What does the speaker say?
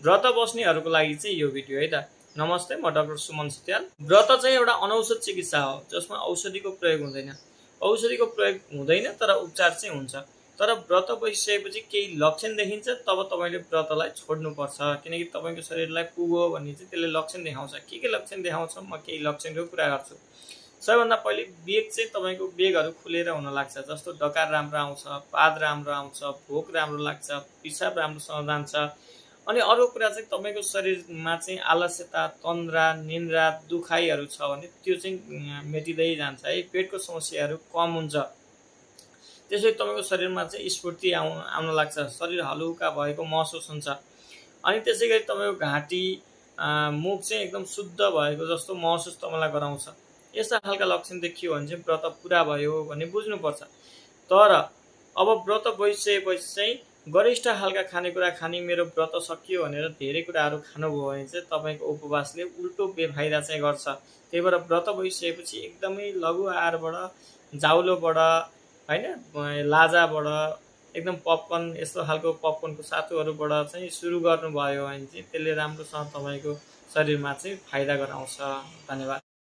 व्रत बस्नेहरूको लागि चाहिँ यो भिडियो है त। नमस्ते, म डाक्टर सुमन सत्याल। व्रत चाहिँ एउटा अनौषध चिकित्सा हो जसमा औषधिको प्रयोग हुँदैन। औषधिको प्रयोग हुँदैन तर उपचार चाहिँ हुन्छ। तर व्रत बसिसकेपछि केही लक्षण देखिन्छ तब तपाईले व्रतलाई छोड्नुपर्छ, किनकि तपाईको शरीरलाई पुग्यो भने चाहिँ त्यसले लक्षण देखाउँछ। के लक्षण देखाउँछ म केही लक्षणको कुरा गर्छु। सबैभन्दा पहिले वेग चाहिँ तपाईको वेगहरू खुलेर हुन लाग्छ, जस्तो डकार राम्रो आउँछ, पाद राम्रो आउँछ, भोक राम्रो लाग्छ, पिसाब राम्रोसँग जान्छ। अनि अरु कुरा चाहिँ तपाईको शरीरमा चाहिँ आलस्यता, तन्द्रा, निन्द्रा, दुखाइहरू छ भने त्यो चाहिँ मेटिँदै जान्छ है। पेटको समस्याहरू कम हुन्छ। त्यसै तपाईको शरीरमा चाहिँ स्फूर्ति आउन लाग्छ, शरीर हलुका भएको महसुस हुन्छ। अनि त्यसैगरी तपाईको घाँटी, मुख चाहिँ एकदम शुद्ध भएको जस्तो महसुस तपाईलाई गराउँछ। यस्ता खालका लक्षण देखियो भने चाहिँ व्रत पुरा भयो भन्ने बुझ्नुपर्छ। तर अब व्रत बसिसकेपछि चाहिँ गरिष्ठ खालका खानेकुरा खानी मेरो व्रत सकियो भनेर धेरै कुराहरू खानुभयो भने चाहिँ तपाईको उपवासले उल्टो बेफाइदा चाहिँ गर्छ। त्यही भएर व्रत बसिसकेपछि एकदमै लघु आहारबाट, जाउलोबाट हैन, लाजाबाट, एकदम पपकर्न यस्तो खालको पपकर्नको सातुहरूबाट चाहिँ सुरु गर्नुभयो भने चाहिँ त्यसले राम्रोसँग तपाईको शरीरमा चाहिँ फाइदा गराउँछ। धन्यवाद।